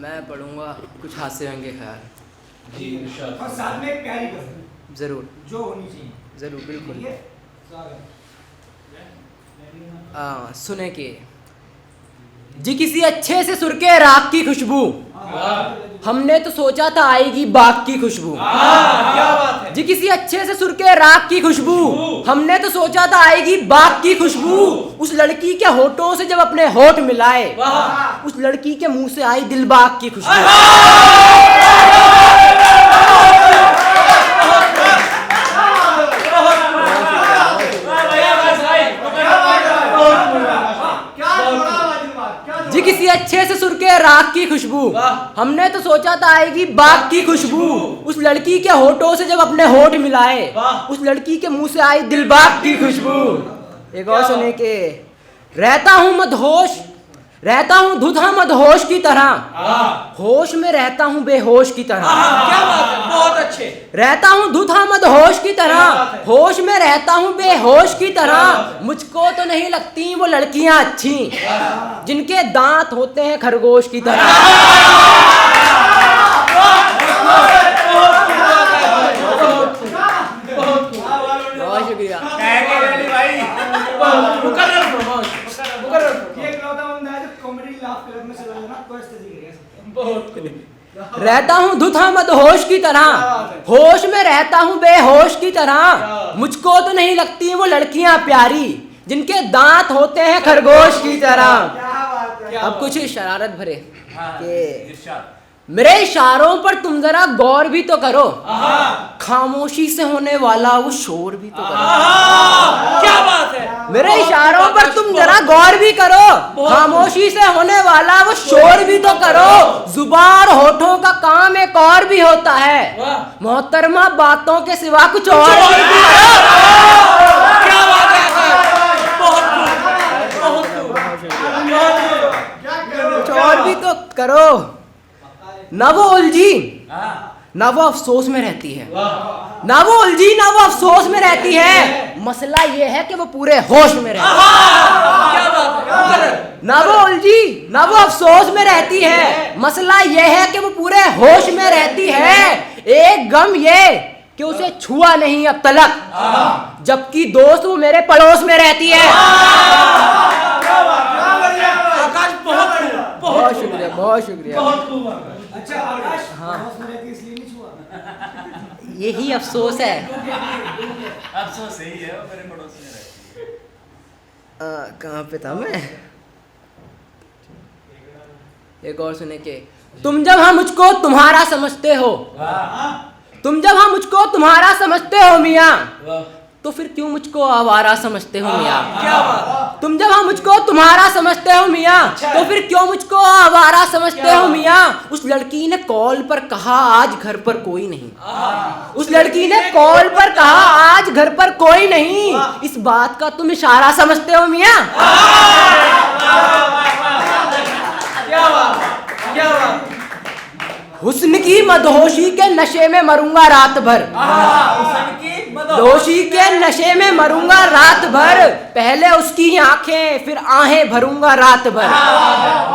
मैं पढ़ूंगा कुछ हास्य रंगे ख्याल जी इरशाद। और साथ में एक प्यारी गजल ज़रूर जो होनी चाहिए। ज़रूर बिल्कुल। ठीक है? स्वागत। सुने के जी किसी अच्छे से सुर के राग की खुशबू, हमने तो सोचा था आएगी बाग की खुशबू। क्या बात है जी किसी अच्छे से सुर के राग की खुशबू, हमने तो सोचा था आएगी बाग की खुशबू। उस लड़की के होठों से जब अपने होठ मिलाए, उस लड़की के मुंह से आई दिलबाग की खुशबू। जी किसी अच्छे से सुर के राग की खुशबू, हमने तो सोचा था आएगी बाग की खुशबू। उस लड़की के होठों से जब अपने होठ मिलाए, उस लड़की के मुंह से आई दिलबाग की खुशबू। एक और सुने के रहता हूँ मदहोश, रहता हूँ धुधा मदहोश की तरह, होश में रहता हूँ बेहोश की तरह। क्या बात है, बहुत अच्छे। रहता हूँ धुधा मदहोश की तरह, होश में रहता हूँ बेहोश की तरह। मुझको तो नहीं लगती वो लड़कियां अच्छी, जिनके दांत होते हैं खरगोश की तरह। बहुत शुक्रिया। रहता हूँ धुथा मदहोश की तरह, होश में रहता हूँ बेहोश की तरह। मुझको तो नहीं लगती वो लड़कियां प्यारी, जिनके दांत होते हैं खरगोश की तरह। अब कुछ शरारत भरे कि मेरे इशारों पर तुम जरा गौर भी तो करो, खामोशी से होने वाला वो शोर भी तो करो। क्या बात है, मेरे इशारों पर तुम जरा गौर भी करो, खामोशी से होने वाला वो शोर भी तो करो। जुबान होठों का काम एक और भी होता है, मोहतरमा बातों के सिवा कुछ और भी करो। क्या बात है, बहुत कुछ और भी तो करो। ना वो उलझी ना वो अफसोस में रहती है, ना वो उलझी ना वो अफसोस में रहती है। मसला ये है कि वो पूरे होश में रहती है। क्या बात है, ना वो उलझी ना वो अफसोस में रहती है, मसला ये है कि वो पूरे होश में रहती है। एक गम ये कि उसे छुआ नहीं अब तलक, जबकि दोस्त वो मेरे पड़ोस में रहती है। आकाश बहुत शुक्रिया, बहुत शुक्रिया। अच्छा आकाश, पड़ोस में रहती है इसलिए नहीं छुआ। यही अफसोस है। अफसोस सही है, वो मेरे पड़ोस में रहती है। कहाँ पे था मैं? एक और सुने के तुम जब हम मुझको तुम्हारा समझते हो, तुम जब हम मुझको तुम्हारा समझते हो मियाँ, तो फिर क्यों मुझको आवारा समझते हो मियाँ? क्या बात, तुम जब हम मुझको तुम्हारा समझते हो मियाँ, तो फिर क्यों मुझको आवारा समझते हो मियाँ? उस लड़की ने कॉल पर कहा आज घर पर कोई नहीं, उस लड़की ने कॉल पर कहा आज घर पर कोई नहीं। इस बात का तुम इशारा समझते हो मियाँ? क्या बात, क्या बात। हुस्न की मदहोशी के नशे में मरूंगा रात भर, दोषी के नशे में मरूंगा रात भर। पहले उसकी आंखें फिर आहें भरूंगा रात भर,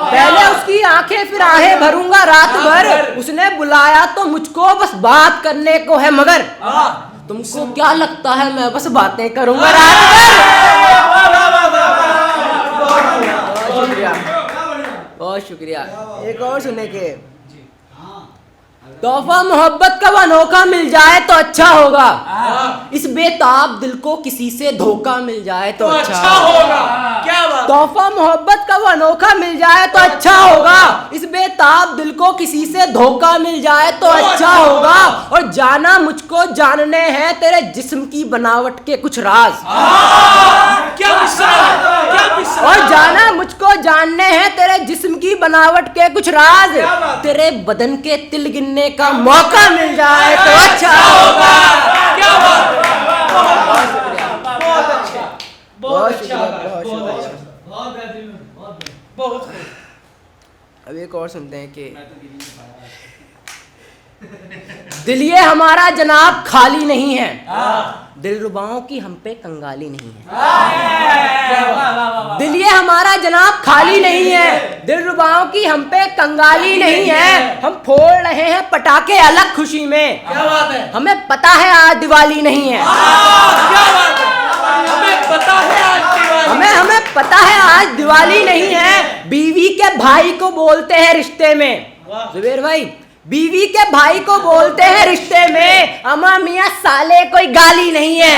पहले उसकी आंखें फिर आहें भरूंगा रात भर। उसने बुलाया तो मुझको बस बात करने को है, मगर तुमको क्या लगता है मैं बस बातें करूंगा रात भर? बहुत शुक्रिया, बहुत शुक्रिया। एक और सुने के तोहफा मोहब्बत का अनोखा मिल जाए तो अच्छा होगा, इस बेताब दिल को किसी से धोखा मिल जाए तो अच्छा होगा। क्या बात, तोहफा मोहब्बत का वो अनोखा मिल जाए तो अच्छा होगा, इस बेताब दिल को किसी से धोखा मिल जाए तो अच्छा होगा। और जाना मुझको जानने हैं तेरे जिस्म की बनावट के कुछ राज, क्या मिसाल, क्या मिसाल। और जाना मुझको जानने हैं तेरे जिस्म की बनावट के कुछ राज। तेरे बदन के तिल गिनने का मौका मिल जाए तो अच्छा होगा। क्या बात, बहुत शुक्रिया, बहुत अच्छा, बहुत अच्छा, बहुत बेहतरीन, बहुत। अब एक और सुनते हैं कि दिल ये हमारा जनाब खाली नहीं है, दिलरुबाओं की हम पे कंगाली नहीं है। दिल ये हमारा जनाब खाली नहीं है, दिलरुबाओं की हम पे कंगाली नहीं है। हम फोड़ रहे हैं पटाखे अलग खुशी में, क्या बात है, हमें पता है आज दिवाली नहीं है। क्या बात है, हमें पता है आज दिवाली, हमें पता है आज दिवाली नहीं है। बीवी के भाई को बोलते हैं रिश्ते में, जुबेर भाई, बीवी के भाई को बोलते हैं रिश्ते में, अमा मियाँ साले कोई गाली नहीं है।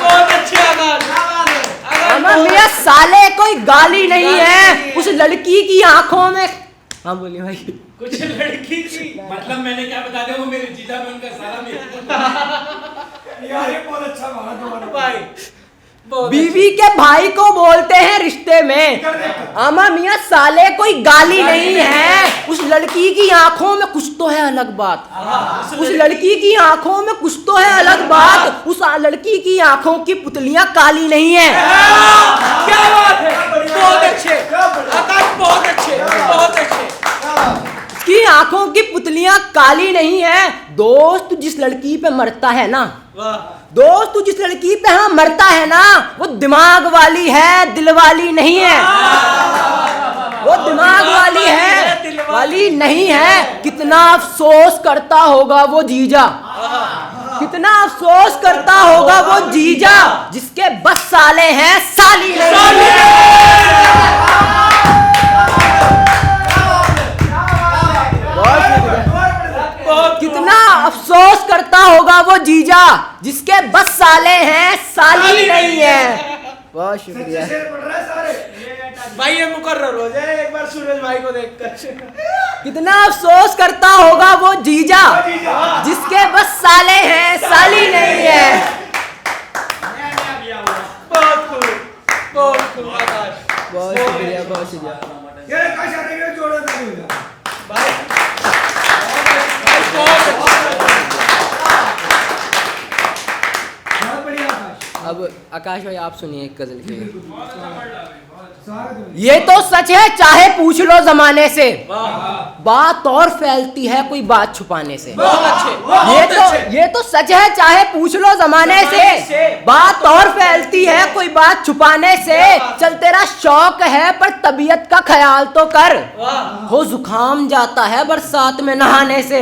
बहुत अच्छी आवाज, अमा मियाँ साले कोई गाली नहीं है। उस लड़की की आंखों में, हाँ बोलिए भाई, कुछ लड़की की, मतलब मैंने क्या बता दिया, वो मेरे जीजा में उनका सारा मेरे यार ये बहुत अच्छा गाना तुम्हारा भाई, बीवी के भाई को बोलते हैं रिश्ते में, अमा मियाँ साले कोई गाली नहीं है। उस लड़की की आंखों में कुछ तो है अलग बात, उस लड़की की आंखों में कुछ तो है अलग बात। उस लड़की की आंखों की पुतलियां काली नहीं है। क्या बात है, बहुत अच्छे आकाश, बहुत अच्छे, बहुत अच्छे। उसकी आंखों की पुतलियां काली नहीं है। दोस्त जिस लड़की पे मरता है ना, दोस्त जिस लड़की पे हाँ मरता है ना, वो दिमाग वाली है, दिल वाली नहीं है। वो दिमाग वाली है, वाली नहीं है। कितना अफसोस करता होगा वो जीजा, कितना अफसोस करता होगा वो जीजा, जिसके बस साले हैं साली नहीं है। कितना अफसोस करता होगा वो जीजा, जिसके बस साले हैं साली नहीं है। बहुत शुक्रिया शेर पढ़ रहे हैं सारे। भाई ये मुकर्रर हो जाए एक बार सूरज भाई को देखकर। कितना अफसोस करता होगा वो जीजा, जिसके बस साले हैं साली नहीं है। बहुत खूब, बहुत खूब आकाश, बहुत शुक्रिया, बहुत शुक्रिया। ये आकाश आने के जोड़ा नहीं होगा भाई, बहुत बहुत बढ़िया आकाश। अब आकाश भाई आप सुनिए एक गजल के। स्वागत है। ये तो सच है चाहे पूछ लो जमाने से, बात और फैलती है कोई बात छुपाने से। बहुत अच्छे, ये तो सच है चाहे पूछ लो जमाने से, बात और फैलती है कोई बात छुपाने से। चल तेरा शौक है पर तबीयत का ख्याल तो कर, हो जुकाम जाता है बरसात में नहाने से।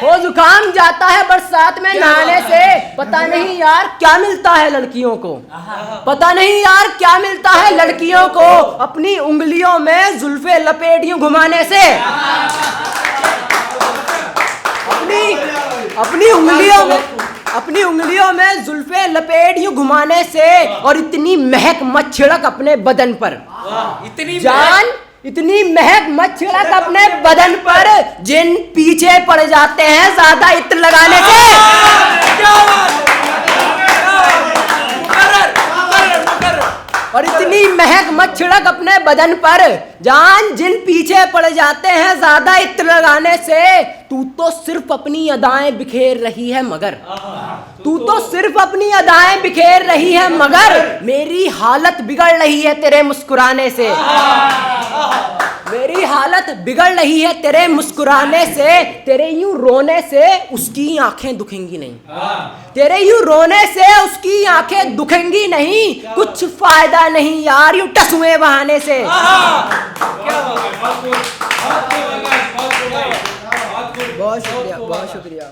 हो जुकाम जाता है बरसात में नहाने से। पता नहीं यार क्या मिलता है लड़कियों को, पता नहीं यार क्या मिलता है लड़कियों को, अपनी उंगलियों में जुल्फे लपेट यूं घुमाने से। अपनी उंगलियों में जुल्फे लपेट यूं घुमाने से, और इतनी महक मत छिड़क अपने बदन पर, इतनी जान इतनी महक मत छिड़क अपने बदन पर, जिन पीछे पड़ जाते हैं ज्यादा इत्र लगाने से। क्या बात है, और इतनी महक मत छिड़क अपने बदन पर, जान जिन पीछे पड़ जाते हैं ज्यादा इत्र लगाने से। तू तो सिर्फ अपनी अदाएं बिखेर रही है मगर, तू तो सिर्फ अपनी अदाएं बिखेर रही है मगर, मेरी हालत बिगड़ रही है तेरे मुस्कुराने से। मेरी हालत बिगड़ रही है तेरे मुस्कुराने से। तेरे यूं रोने से उसकी आंखें दुखेंगी नहीं, तेरे यूं रोने से उसकी आंखें दुखेंगी नहीं। कुछ फायदा नहीं यार यूं टसुए बहाने से। बहुत शुक्रिया, बहुत शुक्रिया।